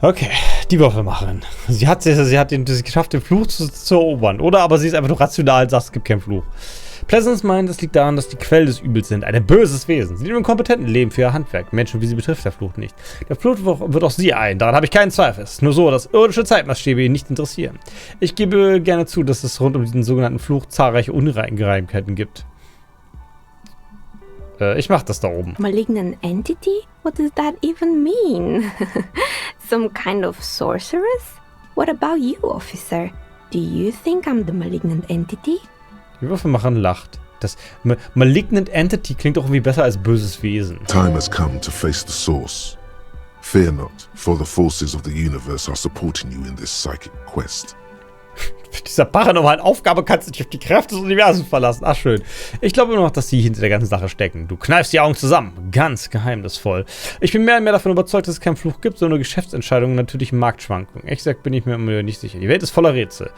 Okay, die Würfelmacherin. Sie hat es geschafft, den Fluch zu erobern. Oder aber sie ist einfach nur rational und sagt, es gibt keinen Fluch. Pleasance meint, es liegt daran, dass die Quelle des Übels sind. Ein böses Wesen. Sie leben im kompetenten Leben für ihr Handwerk. Menschen wie sie betrifft der Fluch nicht. Der Fluch wird auch sie ein. Daran habe ich keinen Zweifel. Es ist nur so, dass irdische Zeitmaßstäbe ihn nicht interessieren. Ich gebe gerne zu, dass es rund um diesen sogenannten Fluch zahlreiche Ungereimtheiten gibt. Ich mach das da oben. Malignant entity? What does that even mean? Some kind of sorceress? What about you, officer? Do you think I'm the malignant entity? Die Würfelmacherin lacht. Das Malignant Entity klingt doch irgendwie besser als böses Wesen. Time has come to face the source. Fear not, for the forces of the universe are supporting you in this psychic quest. Mit dieser paranormalen Aufgabe kannst du dich auf die Kräfte des Universums verlassen. Ach, schön. Ich glaube immer noch, dass sie hinter der ganzen Sache stecken. Du kneifst die Augen zusammen. Ganz geheimnisvoll. Ich bin mehr und mehr davon überzeugt, dass es keinen Fluch gibt, sondern nur Geschäftsentscheidungen und natürliche Marktschwankungen. Ehrlich gesagt bin ich mir immer nicht sicher. Die Welt ist voller Rätsel.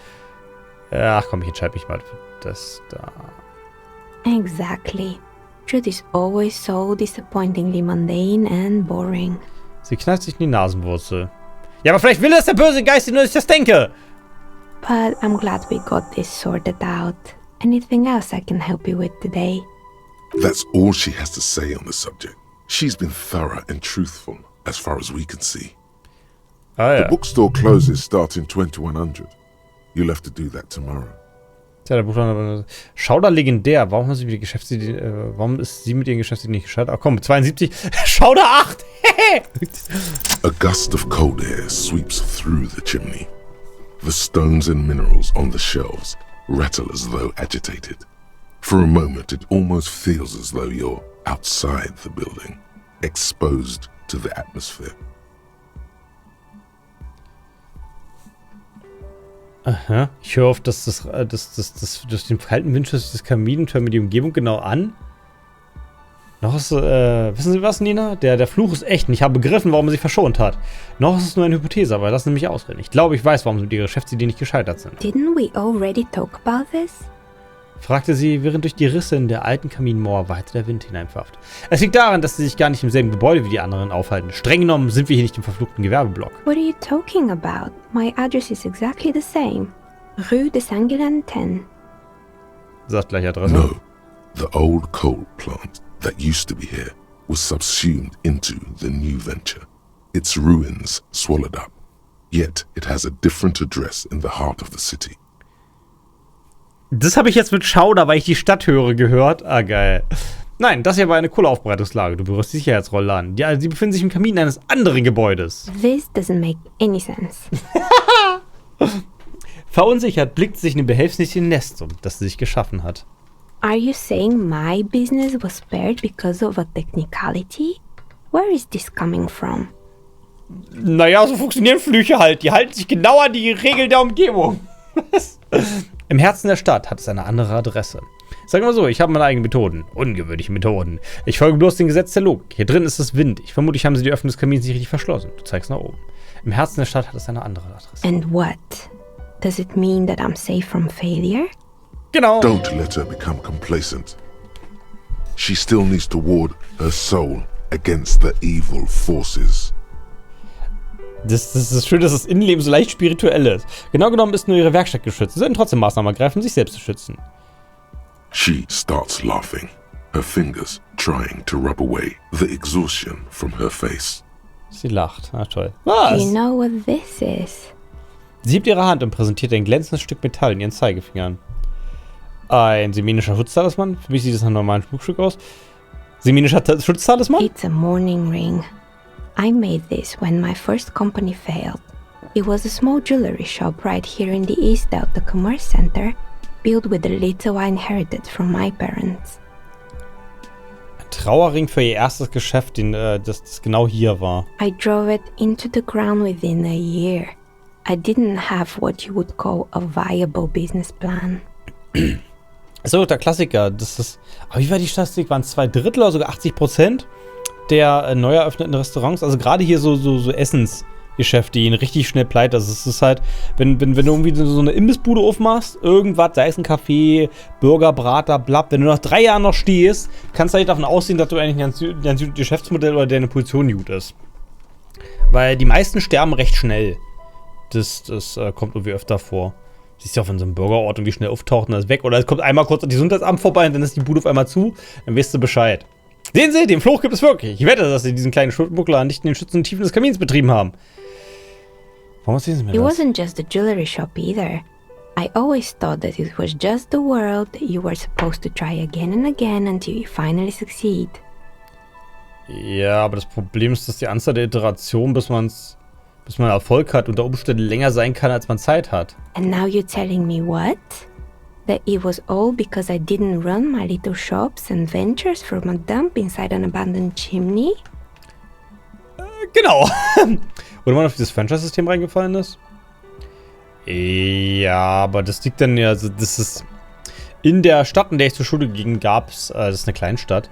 Ach komm, ich entscheide mich mal für das da. Exactly. Truth is always so disappointingly mundane and boring. Sie knallt sich in die Nasenwurzel. Ja, aber vielleicht will das der böse Geist, nur dass ich das denke. But I'm glad we got this sorted out. Anything else I can help you with today? That's all she has to say on the subject. She's been thorough and truthful, as far as we can see. Ah, ja. The bookstore closes starting 2100. You'll have to do that tomorrow. Tja, der Buchhandel. Schauder legendär. Warum ist sie mit ihren Geschäftsideen nicht gescheitert? Ach komm, 72. Schauder 8. A gust of cold air sweeps through the chimney. The stones and minerals on the shelves rattle as though agitated. For a moment, it almost feels as though you're outside the building, exposed to the atmosphere. Aha. Ich höre auf, dass das durch den kalten Wind des Kamins und höre mir die Umgebung genau an. Noch ist, wissen Sie was, Nina? Der Fluch ist echt und ich habe begriffen, warum er sich verschont hat. Noch ist es nur eine Hypothese, aber lassen Sie mich ausreden. Ich glaube, ich weiß, warum Sie mit Ihrer Geschäftsidee nicht gescheitert sind. Didn't we already talk about this? Fragte sie, während durch die Risse in der alten Kaminmauer weiter der Wind hineinpfafft. Es liegt daran, dass Sie sich gar nicht im selben Gebäude wie die anderen aufhalten. Streng genommen sind wir hier nicht im verfluchten Gewerbeblock. What are you talking about? My address is exactly the same. Rue des Anglais 10. Sagt gleich Adresse. No, the old coal plant that used to be here was subsumed into the new venture. Its ruins swallowed up. Yet it has a different address in the heart of the city. Das habe ich jetzt mit Schauder, weil ich die Stadt höre, gehört. Ah, geil. Nein, das hier war eine Kohleaufbereitungslage. Du berührst die Sicherheitsrolle an. Ja, sie befinden sich im Kamin eines anderen Gebäudes. This doesn't make any sense. Verunsichert blickt sie sich in dem behelfsmäßigen Nest um, das sie sich geschaffen hat. Are you saying my business was spared because of a technicality? Where is this coming from? Naja, so funktionieren Flüche halt. Die halten sich genau an die Regeln der Umgebung. Im Herzen der Stadt hat es eine andere Adresse. Sagen wir so, ich habe meine eigenen Methoden. Ungewöhnliche Methoden. Ich folge bloß dem Gesetz der Logik. Hier drin ist es Wind. Vermutlich haben sie die Öffnung des Kamins nicht richtig verschlossen. Du zeigst nach oben. Im Herzen der Stadt hat es eine andere Adresse. And what? Does it mean that I'm safe from failure? Genau. Don't let her become complacent. She still needs to ward her soul against the evil forces. Das ist schön, dass das Innenleben so leicht spirituell ist. Genau genommen ist nur ihre Werkstatt geschützt. Sie sollten trotzdem Maßnahmen ergreifen, um sich selbst zu schützen. She starts laughing, her fingers trying to rub away the exhaustion from her face. Sie lacht. Ah, toll. Was? Do you know what this is? Sie hebt ihre Hand und präsentiert ein glänzendes Stück Metall in ihren Zeigefingern. Ein seminischer Schutztalisman? Für mich sieht das nach einem normalen Schmuckstück aus. Seminischer Schutztalisman? It's a mourning ring. I made this when my first company failed. It was a small jewelry shop right here in the East Delta Commerce Center, built with the little I inherited from my parents. Ein Trauerring für ihr erstes Geschäft, das genau hier war. I drove it into the ground within a year. I didn't have what you would call a viable business plan. Das ist doch der Klassiker. Aber wie war die Statistik? Waren es 2/3 oder sogar 80% der neu eröffneten Restaurants? Also gerade hier so Essensgeschäfte, die gehen richtig schnell pleite. Also es ist halt, wenn du irgendwie so eine Imbissbude aufmachst, irgendwas, sei es ein Café, Burger, Brater, blapp, wenn du nach 3 Jahren noch stehst, kannst du halt davon ausgehen, dass du eigentlich ein ganz gutes Geschäftsmodell oder deine Position gut ist. Weil die meisten sterben recht schnell. Das kommt irgendwie öfter vor. Siehst du auch, wenn so ein Bürgerort irgendwie schnell auftaucht und das ist weg. Oder es kommt einmal kurz das Gesundheitsamt vorbei und dann ist die Bude auf einmal zu. Dann weißt du Bescheid. Sehen Sie, den Fluch gibt es wirklich. Ich wette, dass Sie diesen kleinen Schmuggler nicht in den schützenden Tiefen des Kamins betrieben haben. Warum erzählen Sie mir It das? wasn't just a jewelry shop either. I always thought that it was just the world you were supposed to try again and again until you finally succeed. Ja, aber das Problem ist, dass die Anzahl der Iterationen, bis man Erfolg hat, unter Umständen länger sein kann, als man Zeit hat. And now you're telling me what? That it was all because I didn't run my little shops and ventures from a dump inside an abandoned chimney? Genau. Oder man auf dieses Franchise-System reingefallen ist? Ja, aber das liegt dann ja, also das ist in der Stadt, in der ich zur Schule ging, gab's, das ist eine Kleinstadt.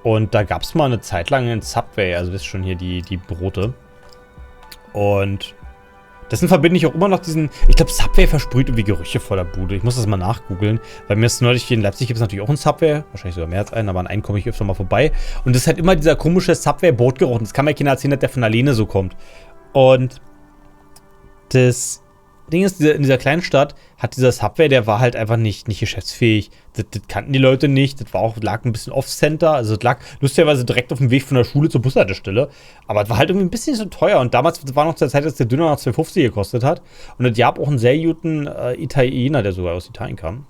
Und da gab's mal eine Zeit lang einen Subway, also das ist schon hier die Brote. Und dessen verbinde ich auch immer noch diesen, ich glaube Subway versprüht irgendwie Gerüche vor der Bude. Ich muss das mal nachgoogeln, weil mir ist neulich hier in Leipzig gibt es natürlich auch einen Subway, wahrscheinlich sogar mehr als einen, aber an einen komme ich öfter mal vorbei. Und das ist halt immer dieser komische Subway-Brotgeruch. Das kann mir keiner erzählen, dass der von alleine so kommt. Und das Ding ist, in dieser kleinen Stadt hat dieser Subway, der war halt einfach nicht geschäftsfähig. Das kannten die Leute nicht. Das lag ein bisschen off-center. Also das lag lustigerweise direkt auf dem Weg von der Schule zur Bushaltestelle. Aber es war halt irgendwie ein bisschen so teuer. Und damals, das war noch zur Zeit, als der Döner noch 2,50 gekostet hat. Und es gab auch einen sehr guten Italiener, der sogar aus Italien kam,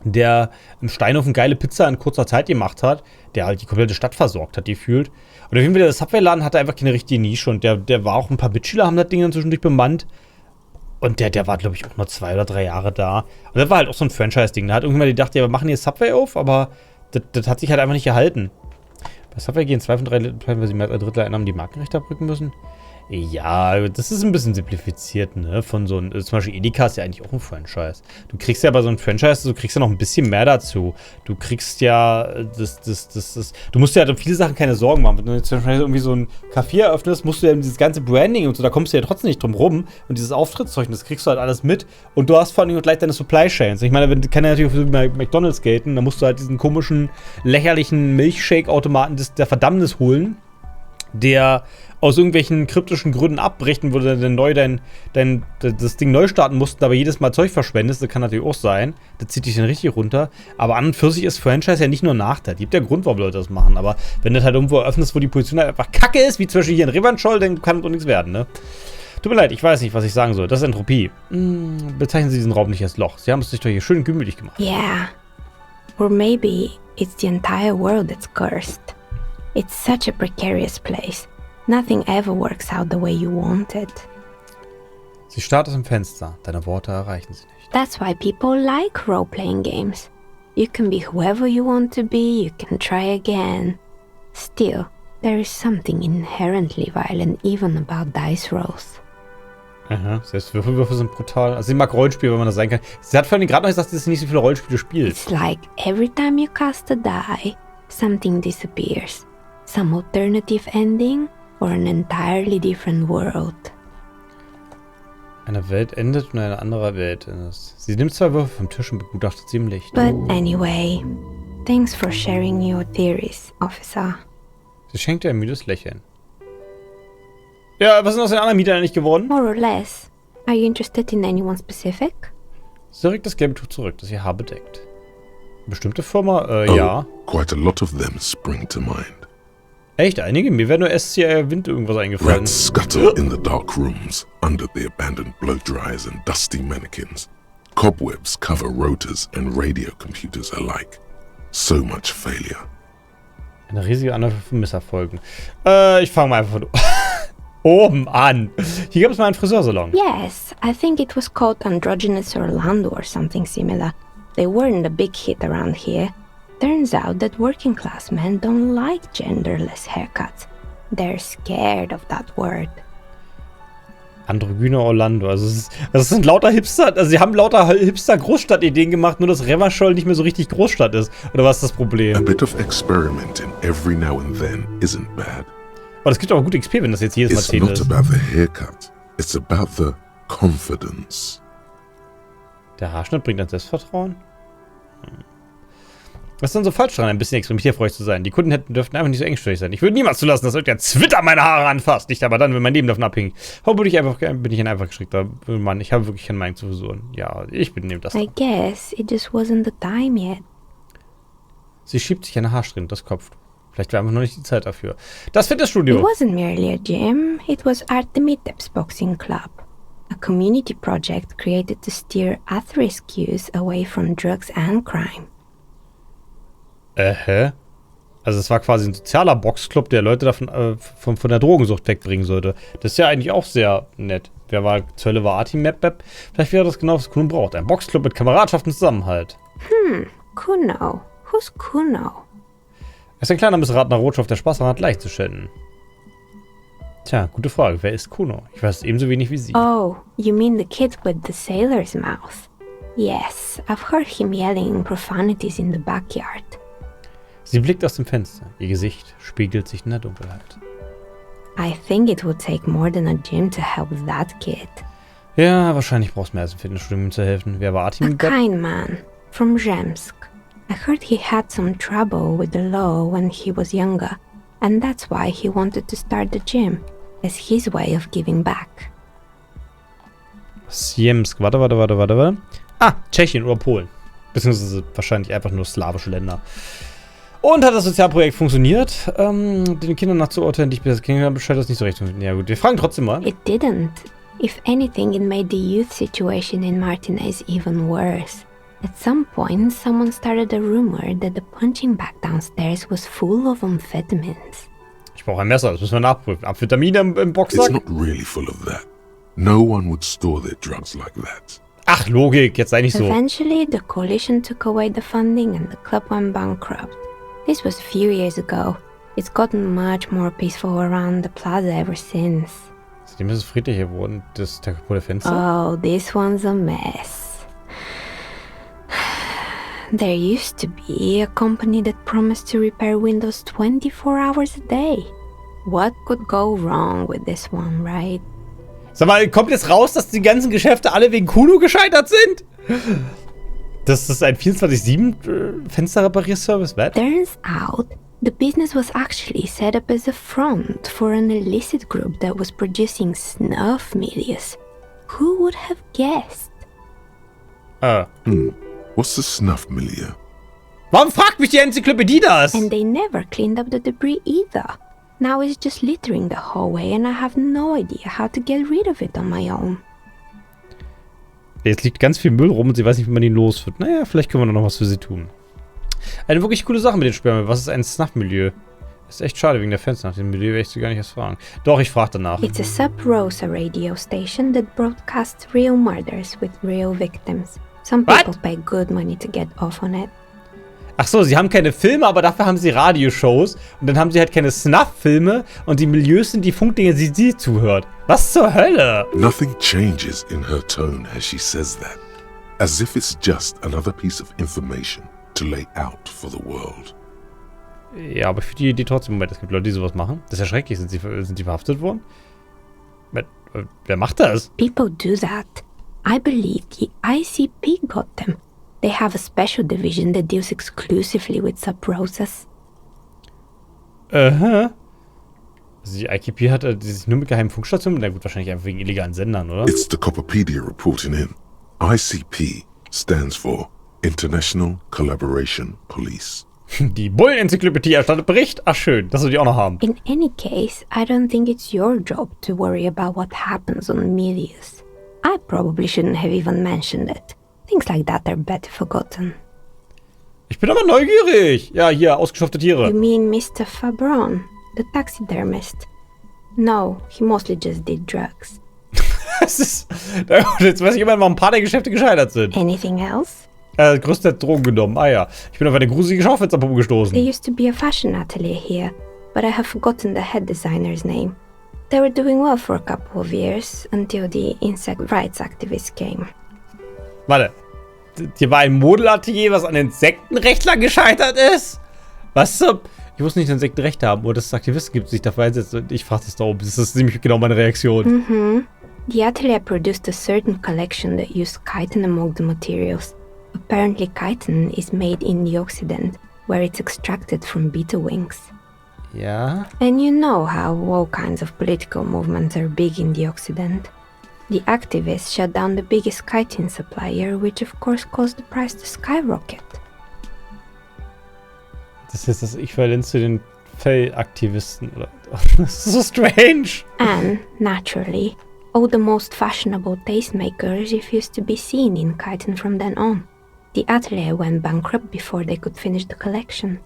der im Steinhof eine geile Pizza in kurzer Zeit gemacht hat, der halt die komplette Stadt versorgt hat, gefühlt. Und auf jeden Fall, der Subway-Laden hatte einfach keine richtige Nische. Und der war auch, ein paar Mitschüler haben das Ding dann zwischendurch bemannt. Und der war, glaube ich, auch nur 2 oder 3 Jahre da. Und das war halt auch so ein Franchise-Ding. Da hat irgendjemand gedacht, ja, wir machen hier Subway auf, aber das hat sich halt einfach nicht gehalten. Bei Subway gehen 2 von 3 Leuten, weil sie mehr als ein Drittel Einnahmen die Markenrechte abdrücken müssen. Ja, das ist ein bisschen simplifiziert, ne? Von so einem, zum Beispiel Edeka ist ja eigentlich auch ein Franchise. Du kriegst ja bei so einem Franchise, du kriegst ja noch ein bisschen mehr dazu. Du kriegst ja, du musst ja halt um viele Sachen keine Sorgen machen. Wenn du jetzt zum Beispiel irgendwie so ein Café eröffnest, musst du ja dieses ganze Branding und so, da kommst du ja trotzdem nicht drum rum. Und dieses Auftrittszeug, das kriegst du halt alles mit. Und du hast vor allem gleich deine Supply Chains. Ich meine, kann ja natürlich für McDonald's gelten, da musst du halt diesen komischen, lächerlichen Milchshake-Automaten der Verdammnis holen, der aus irgendwelchen kryptischen Gründen abbricht und wo du dann das Ding neu starten musst, aber jedes Mal Zeug verschwendest, das kann natürlich auch sein. Das zieht dich dann richtig runter. Aber an und für sich ist Franchise ja nicht nur ein Nachteil. Es gibt ja Grund, warum Leute das machen. Aber wenn du das halt irgendwo eröffnest, wo die Position halt einfach kacke ist, wie zum Beispiel hier in Revancholl, dann kann das doch nichts werden, ne? Tut mir leid, ich weiß nicht, was ich sagen soll. Das ist Entropie. Bezeichnen Sie diesen Raum nicht als Loch. Sie haben es sich doch hier schön gemütlich gemacht. Yeah. Or maybe it's the entire world that's cursed. It's such a precarious place. Nothing ever works out the way you want it. Sie starrt aus dem Fenster. Deine Worte erreichen sie nicht. That's why people like role-playing games. You can be whoever you want to be, you can try again. Still, there is something inherently violent even about dice rolls. Aha, selbst Würfelwürfe sind brutal. Also sie mag Rollenspiele, wenn man das sein kann. Sie hat vorhin gerade noch gesagt, dass sie nicht so viele Rollenspiele spielt. It's like every time you cast a die, something disappears. Some alternative ending or an entirely different world. Eine Welt endet und eine andere Welt endet. Sie nimmt 2 Würfel vom Tisch und begutachtet sie im Licht. But anyway, thanks for sharing your theories, Officer. Sie schenkt ihr ein müdes Lächeln. Ja, was ist aus den anderen Mietern nicht geworden? More or less. Are you interested in anyone specific? Sie rückt das gelbe Tuch zurück, das ihr Haar bedeckt. Eine bestimmte Firma? Ja. Quite a lot of them spring to mind. Echt? Einige? Mir wäre nur SCR Wind irgendwas eingefallen. Rats scuttle in the dark rooms under the abandoned blow dryers and dusty mannequins. Cobwebs cover rotors and radio computers alike. So much failure. Eine riesige Anzahl von Misserfolgen. Ich fange mal einfach von oben an. Hier gab es mal einen Friseursalon. Yes, I think it was called Androgynous Orlando or something similar. They weren't a big hit around here. Turns out that working class men don't like genderless haircuts. They're scared of that word. Androgyne Orlando. Also das sind lauter Hipster, also sie haben lauter Hipster-Großstadt-Ideen gemacht, nur dass Revancholl nicht mehr so richtig Großstadt ist. Oder was ist das Problem? A bit of experimenting every now and then isn't bad. Aber das gibt auch gut XP, wenn das jetzt jedes Mal It's 10 not ist. about the haircut. It's about the confidence. Der Haarschnitt bringt dann Selbstvertrauen? Was ist denn so falsch daran, ein bisschen experimentierfreudig zu sein? Die Kunden dürften einfach nicht so engstirnig sein. Ich würde niemals zulassen, dass irgendein Zwitter meine Haare anfasst. Nicht aber dann, wenn mein Leben davon abhängt. Warum bin ich ein einfach geschickter Mann? Ich habe wirklich keine Meinung zu Frisuren. Ja, ich benehme das. I guess it just wasn't the time yet. Sie schiebt sich eine Haarsträhne das Kopf. Vielleicht war einfach noch nicht die Zeit dafür. Das Fitnessstudio. It wasn't merely a gym, it was Artemiteps Boxing Club. A community project created to steer at-risk youth away from drugs and crime. Also es war quasi ein sozialer Boxclub, der Leute davon von der Drogensucht wegbringen sollte. Das ist ja eigentlich auch sehr nett. Wer war zur Hölle war Artimap? Vielleicht wäre das genau, was Kuno braucht. Ein Boxclub mit Kameradschaft und Zusammenhalt. Kuno. Who's Kuno? Er ist ein kleiner missratener Rotschopf, der Spaß daran hat, leicht zu schänden. Tja, gute Frage. Wer ist Kuno? Ich weiß es ebenso wenig wie Sie. Oh, you mean the kid with the sailor's mouth? Yes, I've heard him yelling profanities in the backyard. Sie blickt aus dem Fenster. Ihr Gesicht spiegelt sich in der Dunkelheit. I think it would take more than a gym to help that kid. Ja, wahrscheinlich brauchst du mehr als ein Fitnessstudio, um ihm zu helfen. Wer war A Artem? kind man from Zemsk. I heard he had some trouble with the law when he was younger, and that's why he wanted to start the gym, as his way of giving back. Siemsk. Warte. Ah, Tschechien oder Polen. Beziehungsweise wahrscheinlich einfach nur slawische Länder. Und hat das Sozialprojekt funktioniert? Den Kindern nachzuurteilen, die ich bisher kennengelernt habe, Bescheid, das nicht so recht funktioniert. Ja gut, wir fragen trotzdem mal. It didn't. If anything, it made the youth situation in Martinez even worse. At some point, someone started a rumor that the punching bag downstairs was full of amphetamines. Ich brauche ein Messer, das müssen wir nachprüfen. Amphetamine im Boxsack? It's not really full of that. No one would store their drugs like that. Ach, Logik, jetzt sei nicht so. Eventually, the coalition took away the funding and the club went bankrupt. This was a few years ago. It's gotten much more peaceful around the plaza ever since. Seitdem ist es friedlicher geworden, das kaputte Fenster. Oh, this one's a mess. There used to be a company that promised to repair windows 24 hours a day. What could go wrong with this one, right? Sag mal, kommt jetzt raus, dass die ganzen Geschäfte alle wegen Kuno gescheitert sind? Das ist ein 24/7 Fensterreparierservice, was? Turns out, the business was actually set up as a front for an illicit group that was producing snuff milieux. Who would have guessed? What's the snuff milieu? Warum fragt mich die Enzyklopädie das? And they never cleaned up the debris either. Now it's just littering the hallway and I have no idea how to get rid of it on my own. Jetzt liegt ganz viel Müll rum und sie weiß nicht, wie man ihn los wird. Naja, vielleicht können wir noch was für sie tun. Eine wirklich coole Sache mit den Sperrmüll. Was ist ein Snuff-Milieu? Ist echt schade wegen der Fans. Nach dem Milieu werde ich sie gar nicht erst fragen. Doch, ich frage danach. It's a Sub-Rosa radio station that broadcasts real murders with real victims. Some people pay good money to get off on it. Ach so, sie haben keine Filme, aber dafür haben sie Radioshows. Und dann haben sie halt keine Snuff-Filme. Und die Milieus sind die Funkdinger, die sie zuhört. Was zur Hölle? Nothing changes in her tone as she says that. As if it's just another piece of information to lay out for the world. Ja, aber für die Idee trotzdem, Moment, es gibt Leute, die sowas machen. Das ist ja schrecklich. Sind die verhaftet worden? Wer macht das? People do that. I believe the ICP got them. They have a special division that deals exclusively with Sub-Rosas. Also die ICP hat die sich nur mit geheimen Funkstationen. Na gut, wahrscheinlich einfach wegen illegalen Sendern, oder? It's the Copperpedia reporting in. ICP stands for International Collaboration Police. Die Bullen-Enzyklopädie erstattet Bericht. Ach schön, das soll die auch noch haben. In any case, I don't think it's your job to worry about what happens on milieux. I probably shouldn't have even mentioned it. Things like that are better forgotten. Ich bin aber neugierig. Ja, hier, ausgestopfte Tiere. You mean Mr. Fabron, the taxidermist? No, he mostly just did drugs. Jetzt weiß ich immer, warum ein paar der Geschäfte gescheitert sind. Anything else? Größtenteils Drogen genommen. Ah ja. Ich bin auf eine gruselige Schaufensterpuppe gestoßen. There used to be a fashion atelier here, but I have forgotten the head designer's name. They were doing well for a couple of years, until the insect rights activists came. Warte. Hier war ein Modelatelier, was an Insektenrechtlern gescheitert ist? Was zum... Ich wusste nicht, dass Insekten Recht haben, oder dass es Aktivisten gibt, die sich dafür einsetzen. Ich frage das da oben. Das ist nämlich genau meine Reaktion. The atelier produced a certain collection that used chitin among the materials. Apparently chitin is made in the Occident, where it's extracted from beetle wings. Ja. And you know how all kinds of political movements are big in the Occident. The activists shut down the biggest chitin supplier, which of course caused the price to skyrocket. Das ist das Äquivalent zu den Fellaktivisten, oder? Das ist so strange. And, naturally, all the most fashionable tastemakers refused to be seen in chitin from then on. The atelier went bankrupt before they could finish the collection.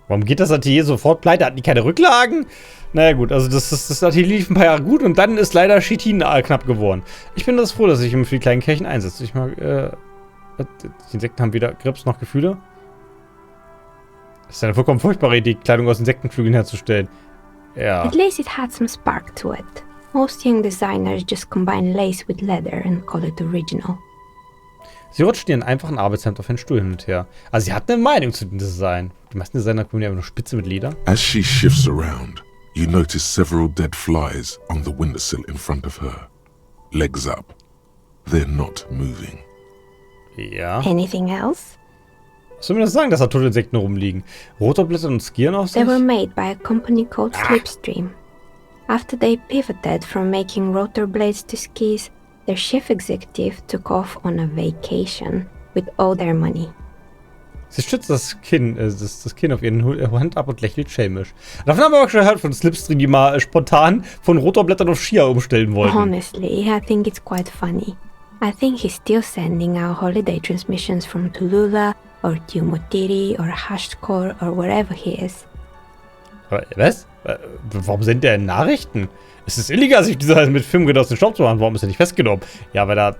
Warum geht das Atelier sofort pleite? Hatten die keine Rücklagen? Naja gut, also das Atelier lief ein paar Jahre gut und dann ist leider Chitin knapp geworden. Ich bin das froh, dass ich mich für die kleinen Kirchen einsetze. Ich mag, die Insekten haben weder Grips noch Gefühle. Das ist eine vollkommen furchtbare Idee, Kleidung aus Insektenflügeln herzustellen. Ja. At least it had some spark to it. Most young designers just combine lace with leather and call it original. Sie rutscht ihren einfachen Arbeitshemd auf den Stuhl hin und her. Also sie hat eine Meinung zu dem Design. Die meisten Designer kommen ja einfach nur spitze mit Leder. As she shifts around, you notice several dead flies on the windowsill in front of her. Legs up. They're not moving. Ja. Anything else? Was soll mir das sagen, dass da tote Insekten rumliegen? Rotorblätter und Skieren auf sich? They were made by a company called Slipstream. After they pivoted from making rotor blades to skis, their chief executive took off on a vacation with all their money. Sie stützt das Kinn auf ihren Hand ab und lächelt schelmisch. Davon haben wir auch schon gehört von Slipstream, die mal spontan von Rotorblättern auf Skier umstellen wollten. Honestly, I think it's quite funny. I think he's still sending out holiday transmissions from Tulula or Tiumotiri or Hashtkor or wherever he is. Aber, was? Warum sendet er Nachrichten? Es ist illegal, sich dieser mit Filmgerät aus dem Staub zu machen. Warum ist er nicht festgenommen? Ja, weil da...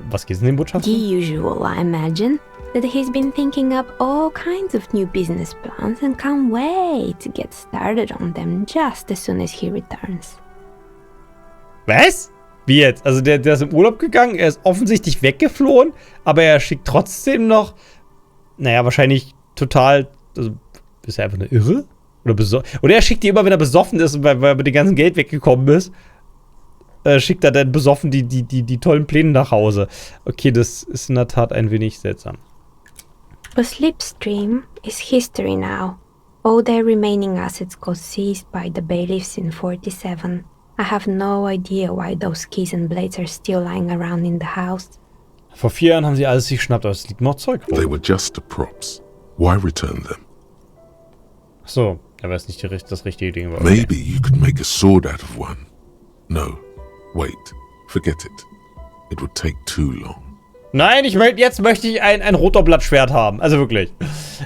Was geht in den Botschaften? The usual, I imagine. That he's been thinking up all kinds of new business plans and can't wait to get started on them just as soon as he returns. Was? Wie jetzt? Also der ist im Urlaub gegangen, er ist offensichtlich weggeflohen, aber er schickt trotzdem noch... Naja, wahrscheinlich total... Also, ist er einfach eine Irre? Oder er schickt die immer, wenn er besoffen ist und weil er mit dem ganzen Geld weggekommen ist, schickt er dann besoffen die tollen Pläne nach Hause. Okay, das ist in der Tat ein wenig seltsam. But Slipstream is history now. All their remaining assets got seized by the bailiffs in 47. I have no idea why those keys and blades are still lying around in the house. Vor 4 Jahren haben sie alles sich geschnappt, aber es liegt noch Zeug rum. They were just props. Why return them? So, aber es nicht das richtige Ding war. Maybe you could make a sword out of one. No, wait, forget it. It would take too long. Nein, jetzt möchte ich ein Rotorblattschwert haben. Also wirklich.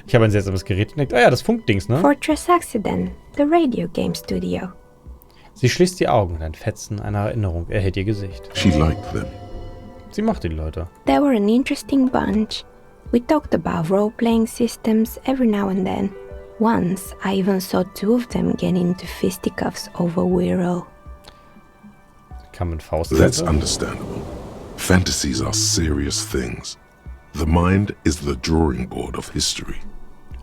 Ich habe ein seltsames Gerät entdeckt. Ah ja, das Funkdings, ne? Fortress Accident, the radio game studio. Sie schließt die Augen und ein Fetzen einer Erinnerung erhält ihr Gesicht. She liked them. Sie macht die Leute. They were an interesting bunch. We talked about role-playing systems every now and then. Once, I even saw 2 of them get into fisticuffs over Wirral. Kann man Faust. That's understandable. Fantasies are serious things. The mind is the drawing board of history.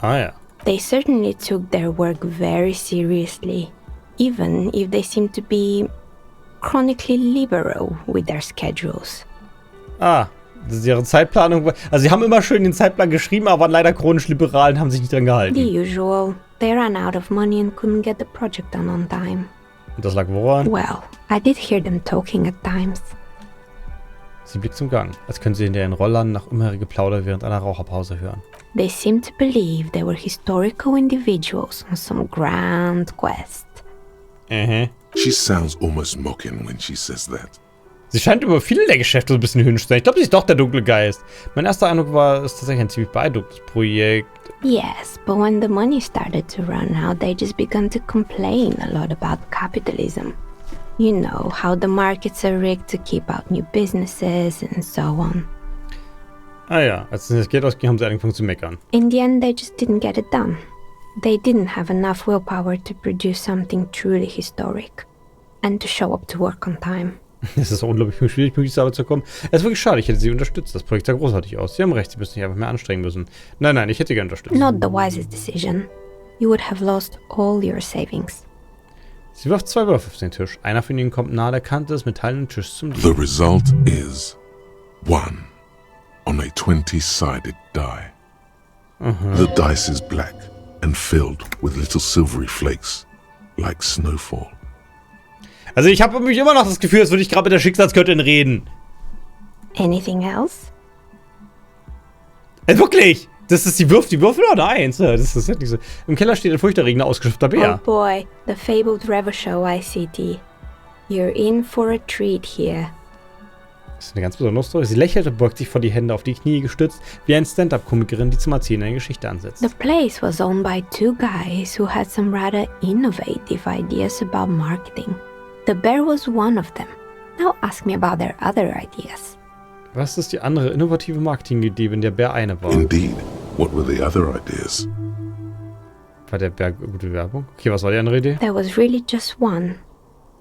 Ah ja. They certainly took their work very seriously, even if they seemed to be chronically liberal with their schedules. Ah, das ist ihre Zeitplanung. Also sie haben immer schön den Zeitplan geschrieben, aber waren leider chronisch liberal und haben sich nicht dran gehalten. The usual. They ran out of money and couldn't get the project done on time. Und das lag woran? Well, I did hear them talking at times. Sie blickt zum Gang, als können sie hinter ihren Rollern nach immer Geplauder während einer Raucherpause hören. They seemed to believe they were historical individuals on some grand quest. She sounds almost mocking when she says that. Sie scheint über viele der Geschäfte so ein bisschen höhnisch zu sein. Ich glaube, sie ist doch der dunkle Geist. Mein erster Eindruck war, es ist tatsächlich ein ziemlich beeindruckendes Projekt. Yes, but when the money started to run out, they just began to complain a lot about capitalism. You know, how the markets are rigged to keep out new businesses and so on. Ah ja, als sie das Geld ausging, haben sie angefangen zu meckern. In the end, they just didn't get it done. They didn't have enough willpower to produce something truly historic. And to show up to work on time. Es ist unglaublich schwierig, möglichst zur Arbeit zu kommen. Es ist wirklich schade, ich hätte sie unterstützt. Das Projekt sah großartig aus. Sie haben recht, sie müssen sich einfach mehr anstrengen müssen. Nein, ich hätte sie gerne unterstützt. Not the wisest decision. You would have lost all your savings. Sie wirft 2 Würfe auf den Tisch. Einer von ihnen kommt nahe der Kante des metallenen Tisches zum Liegen. The result is 1 on a 20-sided die. The dice is black and filled with little silvery flakes, like snowfall. Also ich habe mich immer noch das Gefühl, als würde ich gerade mit der Schicksalsgöttin reden. Anything else? Wirklich! Das ist die Würfel oder eins. Das ist nicht so. Im Keller steht ein furchterregender, ausgeschöpfter Bär. Oh boy, the fabled Revo Show ICT. You're in for a treat here. Das ist eine ganz besondere Story. Sie lächelt und beugt sich vor die Hände auf die Knie gestützt, wie eine Stand-Up-Komikerin, die zum Erzählen eine Geschichte ansetzt. The place was owned by two guys who had some rather innovative ideas about marketing. The bear was one of them. Now ask me about their other ideas. Was ist die andere innovative Marketingidee, wenn der Bär eine war? Indeed, what were the other ideas? War der Bär gute Werbung? Okay, was war die andere Idee? There was really just one.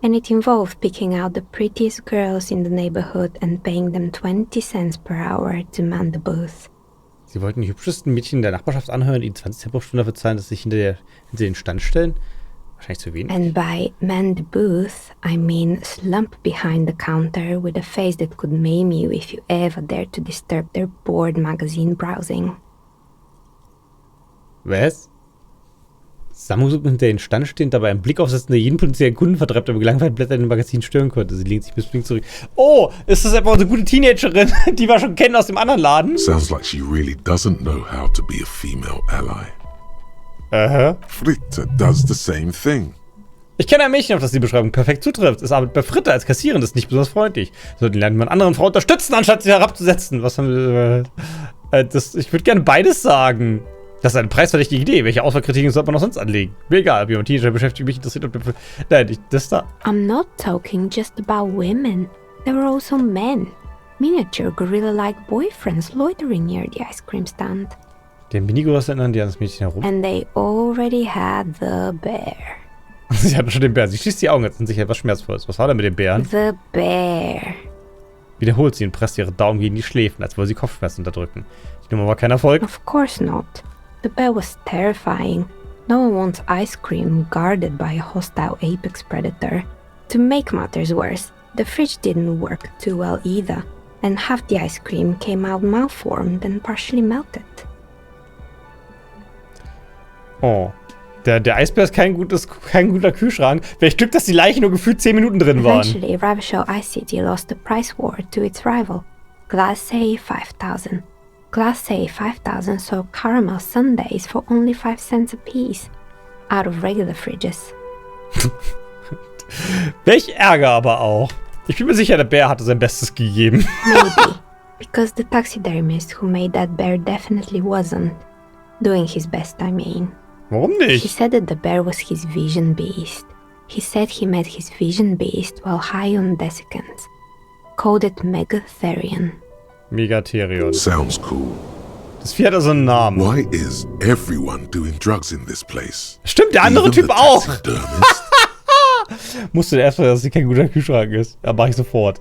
And it involved picking out the prettiest girls in the neighborhood and paying them 20 cents per hour to man the booth. Sie wollten die hübschesten Mädchen in der Nachbarschaft anhören, ihnen 20 Cent pro Stunde dafür zahlen, dass sie sich hinter den Stand stellen? Wahrscheinlich zu wenig. And by man the booth, I mean slump behind the counter with a face that could maim you if you ever dared to disturb their bored magazine browsing. Was? Samu hinter den Stand stehend, dabei einen Blick aufsetzen, der jeden potenziellen Kunden vertreibt, aber gelangweilt Blätter in dem Magazin stören konnte. Sie lehnt sich missbilligend zurück. Oh, ist das etwa unsere gute Teenagerin, die wir schon kennen aus dem anderen Laden? Sounds like she really doesn't know how to be a female ally. Fritte does the same thing. Ich kenne ein Mädchen, auf das die Beschreibung perfekt zutrifft. Es arbeitet bei Fritte als Kassiererin, ist nicht besonders freundlich. Sollten lernen, man anderen Frau unterstützen, anstatt sie herabzusetzen. Was haben wir... ich würde gerne beides sagen. Das ist eine preisverdächtige Idee. Welche Auswahlkriterien sollte man noch sonst anlegen? Mir egal, ob jemand Teenager beschäftigt, mich interessiert. Nein, das da. I'm not talking just about women. There were also men. Miniature gorilla-like boyfriends loitering near the ice cream stand. Den Minigorillas erinnern die an das Mädchen herum. And they already had the bear. Sie hatten schon den Bären. Sie schließt die Augen, jetzt sind sicher etwas Schmerzvolles. Was war denn mit dem Bären? The bear. Wiederholt sie und presst ihre Daumen gegen die Schläfen, als wolle sie Kopfschmerzen unterdrücken. Die Nummer war kein Erfolg. Of course not. The bear was terrifying. No one wants ice cream guarded by a hostile apex predator. To make matters worse, the fridge didn't work too well either, and half the ice cream came out malformed and partially melted. Oh. Der Eisbär ist kein guter Kühlschrank. Welch Glück, dass die Leichen nur gefühlt 10 Minuten drin waren. Eventually, Ravishell ICT lost the price war to its rival, Glace 5000. Glace 5000 sold caramel sundaes for only 5 cents a piece, out of regular fridges. Welch Ärger aber auch. Ich bin mir sicher, der Bär hatte sein Bestes gegeben. Maybe, because the taxidermist who made that bear definitely wasn't. Doing his best, I mean. Warum He nicht? said that the bear was his vision beast. He said he met his vision beast while high on desiccants. Called it Megatherion. Megatherion. Sounds cool. Das Vieh hat also einen Namen. Why is everyone doing drugs in this place? Stimmt, der andere Even Typ the auch. taxidermist? Musste erst mal, dass sie kein guter Kühlschrank ist. Ja, mach ich sofort.